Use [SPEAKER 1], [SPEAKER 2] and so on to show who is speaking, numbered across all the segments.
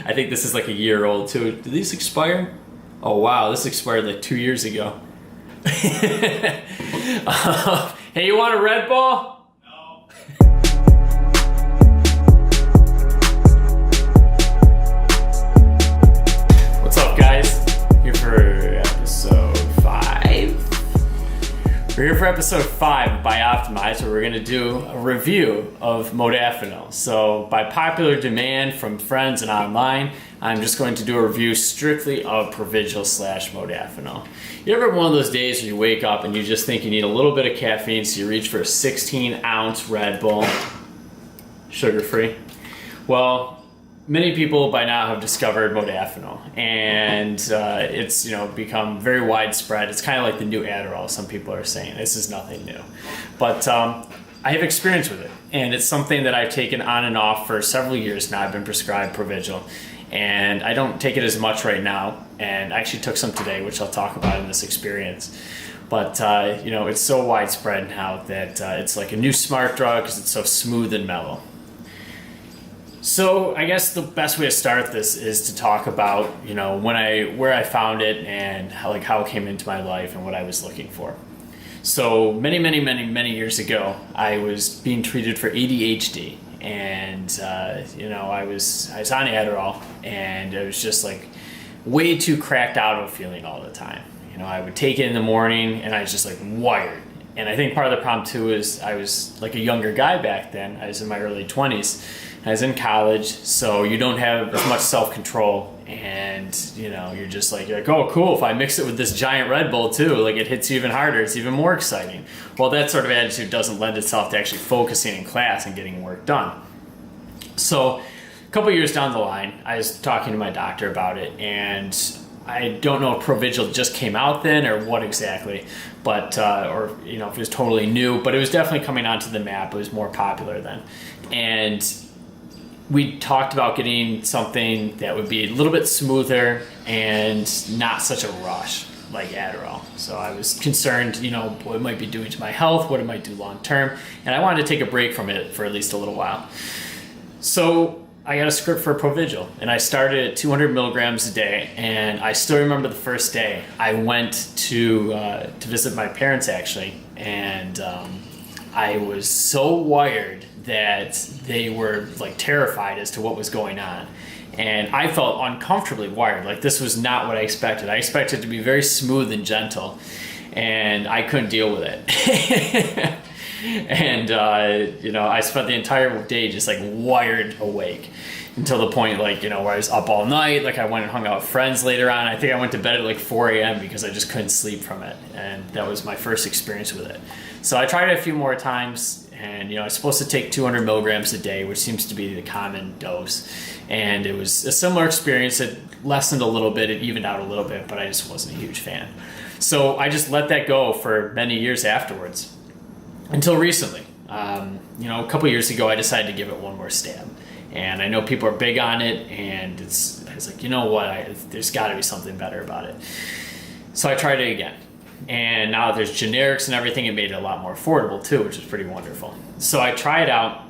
[SPEAKER 1] I think this is like a year old too. Did these expire? Oh wow, this expired like 2 years ago. Hey, you want a Red Bull?
[SPEAKER 2] No.
[SPEAKER 1] What's up, guys? Here for episode 5. We're here for episode 5 by Optimize, where we're going to do a review of Modafinil. So, by popular demand from friends and online, I'm just going to do a review strictly of Provigil / Modafinil. You ever have one of those days where you wake up and you just think you need a little bit of caffeine, so you reach for a 16-ounce Red Bull, sugar-free? Well, many people by now have discovered Modafinil, and it's become very widespread. It's kind of like the new Adderall. Some people are saying this is nothing new, but I have experience with it, and it's something that I've taken on and off for several years now. I've been prescribed Provigil, and I don't take it as much right now. And I actually took some today, which I'll talk about in this experience. But it's so widespread now that it's like a new smart drug because it's so smooth and mellow. So I guess the best way to start this is to talk about, where I found it and how it came into my life and what I was looking for. So many years ago, I was being treated for ADHD, and I was on Adderall, and it was just like way too cracked out of a feeling all the time. I would take it in the morning, and I was just like wired. And I think part of the problem too is I was like a younger guy back then. I was in my early 20s. I was in college, so you don't have as much self-control, and you're just like, oh cool, if I mix it with this giant Red Bull too, like it hits you even harder, it's even more exciting. Well, that sort of attitude doesn't lend itself to actually focusing in class and getting work done. So a couple years down the line, I was talking to my doctor about it, and I don't know if Provigil just came out then or what exactly, but if it was totally new, but it was definitely coming onto the map. It was more popular then, and we talked about getting something that would be a little bit smoother and not such a rush like Adderall. So I was concerned, what it might be doing to my health, what it might do long term, and I wanted to take a break from it for at least a little while. So I got a script for Provigil, and I started at 200 milligrams a day, and I still remember the first day. I went to visit my parents, actually, and I was so wired that they were like terrified as to what was going on. And I felt uncomfortably wired. Like this was not what I expected. I expected it to be very smooth and gentle, and I couldn't deal with it. And I spent the entire day just like wired awake until the point where I was up all night. Like I went and hung out with friends later on. I think I went to bed at like 4 a.m. because I just couldn't sleep from it. And that was my first experience with it. So I tried it a few more times, and I was supposed to take 200 milligrams a day, which seems to be the common dose. And it was a similar experience. It lessened a little bit, it evened out a little bit, but I just wasn't a huge fan. So I just let that go for many years afterwards, until recently. A couple years ago, I decided to give it one more stab. And I know people are big on it, and I was like, there's got to be something better about it. So I tried it again. And now that there's generics and everything, it made it a lot more affordable too, which is pretty wonderful. So I tried it out,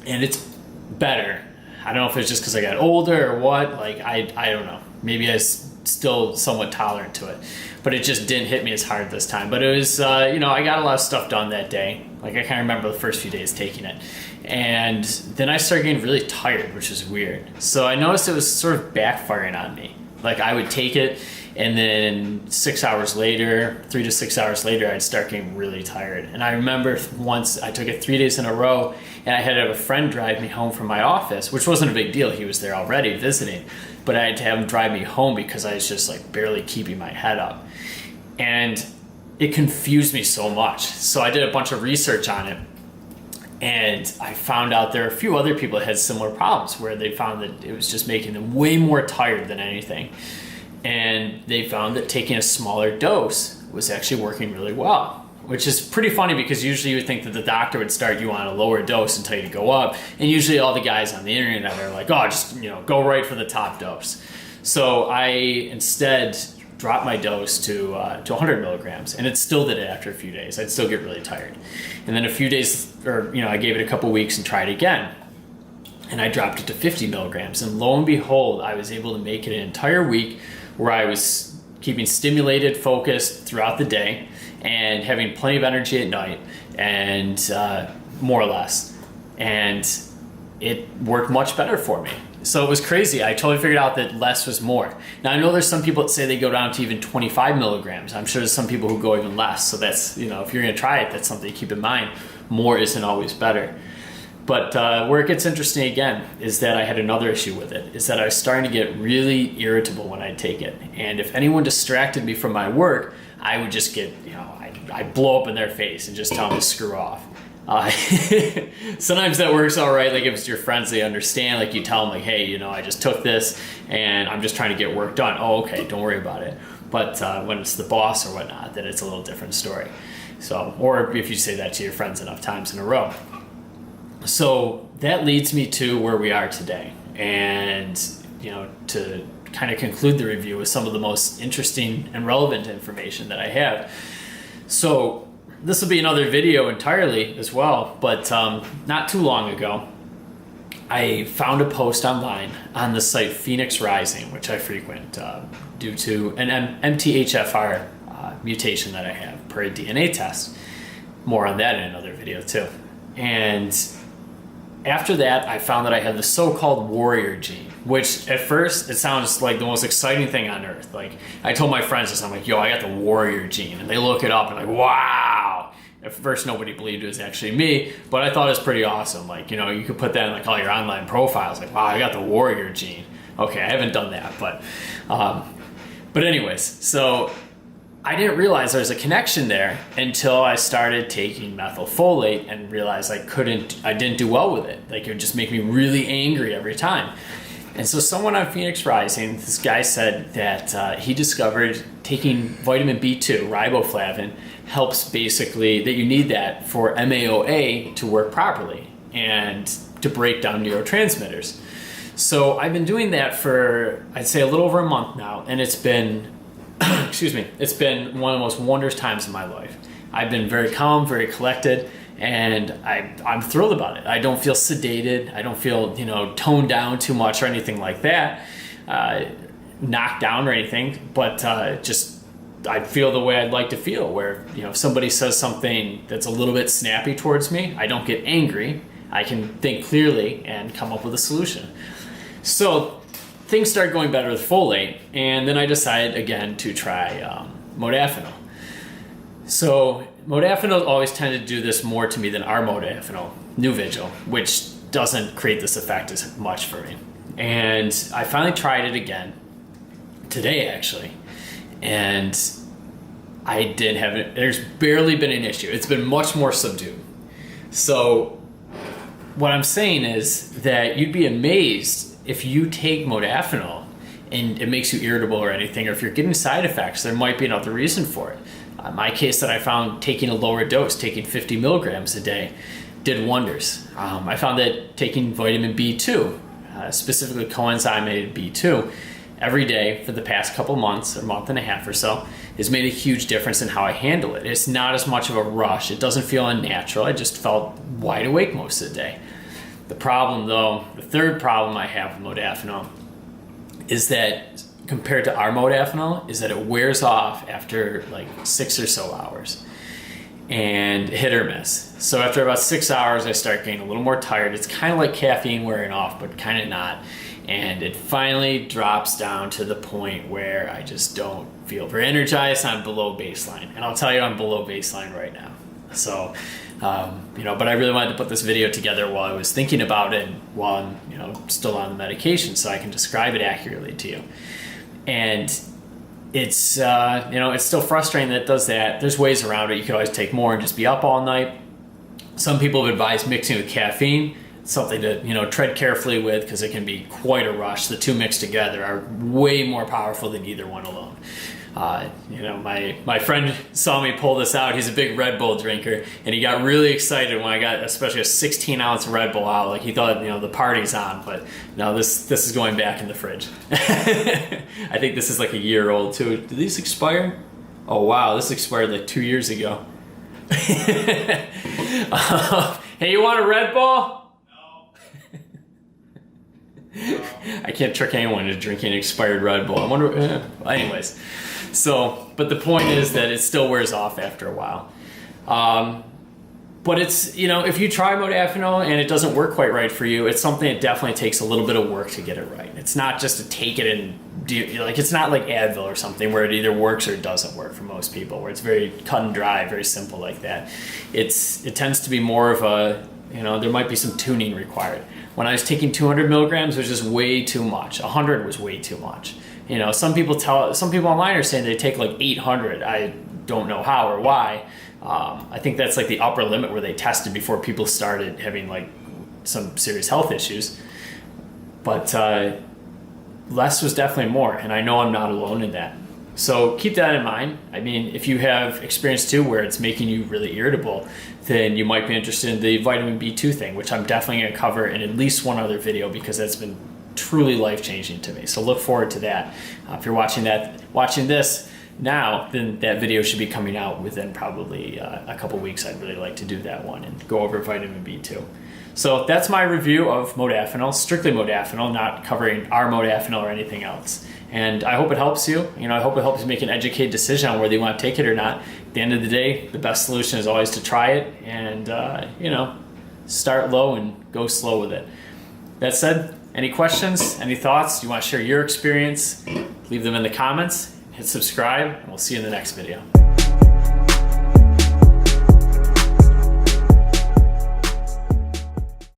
[SPEAKER 1] and it's better. I don't know if it's just because I got older or what. I don't know. Maybe I was still somewhat tolerant to it, but it just didn't hit me as hard this time. But it was, I got a lot of stuff done that day. Like I can't remember the first few days taking it. And then I started getting really tired, which is weird. So I noticed it was sort of backfiring on me. Like I would take it, and then 3 to 6 hours later, I'd start getting really tired. And I remember once I took it 3 days in a row, and I had to have a friend drive me home from my office, which wasn't a big deal. He was there already visiting, but I had to have him drive me home because I was just like barely keeping my head up. And it confused me so much. So I did a bunch of research on it, and I found out there are a few other people that had similar problems where they found that it was just making them way more tired than anything. And they found that taking a smaller dose was actually working really well, which is pretty funny because usually you would think that the doctor would start you on a lower dose and tell you to go up. And usually all the guys on the internet are like, oh, just go right for the top dose. So I instead dropped my dose to 100 milligrams, and it still did it after a few days. I'd still get really tired. And then a few days, I gave it a couple weeks and tried again. and I dropped it to 50 milligrams. And lo and behold, I was able to make it an entire week where I was keeping stimulated, focused throughout the day, and having plenty of energy at night, and more or less. And it worked much better for me. So it was crazy. I totally figured out that less was more. Now I know there's some people that say they go down to even 25 milligrams. I'm sure there's some people who go even less. So that's, you know, if you're gonna try it, that's something to keep in mind. More isn't always better. But where it gets interesting again is that I had another issue with it, is that I was starting to get really irritable when I'd take it. And if anyone distracted me from my work, I would just get, you know, I'd blow up in their face and just tell them to screw off. Sometimes that works all right. Like if it's your friends, they understand. Like you tell them like, hey, you know, I just took this and I'm just trying to get work done. Oh, okay, don't worry about it. But when it's the boss or whatnot, then it's a little different story. So, or if you say that to your friends enough times in a row. So that leads me to where we are today. And, you know, to kind of conclude the review with some of the most interesting and relevant information that I have. So this will be another video entirely as well, but not too long ago, I found a post online on the site Phoenix Rising, which I frequent due to an MTHFR mutation that I have per a DNA test. More on that in another video too. And after that, I found that I had the so-called warrior gene, which at first it sounds like the most exciting thing on earth. Like I told my friends this, I'm like, yo, I got the warrior gene. And they look it up and like, wow. At first, nobody believed it was actually me, but I thought it was pretty awesome. Like, you know, you could put that in like all your online profiles. Like, wow, I got the warrior gene. Okay, I haven't done that, but anyways, so I didn't realize there was a connection there until I started taking methylfolate and realized I didn't do well with it. Like it would just make me really angry every time. And so someone on Phoenix Rising, this guy said that he discovered taking vitamin B2, riboflavin, helps basically, that you need that for MAOA to work properly and to break down neurotransmitters. So I've been doing that for, I'd say a little over a month now, and it's been, excuse me, it's been one of the most wondrous times in my life. I've been very calm, very collected, and I'm thrilled about it. I don't feel sedated. I don't feel, you know, toned down too much or anything like that, knocked down or anything, but just I feel the way I'd like to feel, where, you know, if somebody says something that's a little bit snappy towards me, I don't get angry. I can think clearly and come up with a solution. So things started going better with folate, and then I decided again to try modafinil. So modafinil always tended to do this more to me than our modafinil, Provigil, which doesn't create this effect as much for me. And I finally tried it again today, actually, and I didn't have it. There's barely been an issue. It's been much more subdued. So what I'm saying is that you'd be amazed if you take modafinil and it makes you irritable or anything, or if you're getting side effects, there might be another reason for it. My case that I found taking a lower dose, taking 50 milligrams a day, did wonders. I found that taking vitamin B2, specifically coenzymated B2, every day for the past couple months, or month and a half or so, has made a huge difference in how I handle it. It's not as much of a rush. It doesn't feel unnatural. I just felt wide awake most of the day. The problem though, the third problem I have with modafinil is that compared to our modafinil is that it wears off after like 6 or so hours, and hit or miss. So after about 6 hours, I start getting a little more tired. It's kind of like caffeine wearing off, but kind of not. And it finally drops down to the point where I just don't feel very energized. I'm below baseline. And I'll tell you, I'm below baseline right now. So, you know, but I really wanted to put this video together while I was thinking about it, while I'm, you know, still on the medication, so I can describe it accurately to you. And it's, you know, it's still frustrating that it does that. There's ways around it. You could always take more and just be up all night. Some people have advised mixing with caffeine. It's something to, you know, tread carefully with, because it can be quite a rush. The two mixed together are way more powerful than either one alone. You know, my friend saw me pull this out. He's a big Red Bull drinker, and he got really excited when I got especially a 16-ounce Red Bull out. Like he thought, you know, the party's on, but no, this is going back in the fridge. I think this is like a year old too. Did these expire? Oh wow, this expired like 2 years ago. Hey, you want a Red Bull? No. I can't trick anyone into drinking expired Red Bull. I wonder, anyways. So, but the point is that it still wears off after a while. But it's, you know, if you try modafinil and it doesn't work quite right for you, it's something that definitely takes a little bit of work to get it right. It's not just to take it and like, it's not like Advil or something where it either works or it doesn't work for most people, where it's very cut and dry, very simple like that. It tends to be more of a, you know, there might be some tuning required. When I was taking 200 milligrams, it was just way too much. 100 was way too much. You know, some people online are saying they take like 800. I don't know how or why. I think that's like the upper limit where they tested before people started having like some serious health issues. But less was definitely more, and I know I'm not alone in that. So keep that in mind. I mean, if you have experience too where it's making you really irritable, then you might be interested in the vitamin B2 thing, which I'm definitely going to cover in at least one other video because that's been truly life-changing to me. So look forward to that. If you're watching this now, then that video should be coming out within probably a couple weeks. I'd really like to do that one and go over vitamin B2. So that's my review of modafinil, strictly modafinil, not covering our modafinil or anything else. And I hope it helps you. You know, I hope it helps you make an educated decision on whether you want to take it or not. At the end of the day, the best solution is always to try it and, you know, start low and go slow with it. That said, any questions, any thoughts? You want to share your experience? Leave them in the comments. Hit subscribe, and we'll see you in the next video.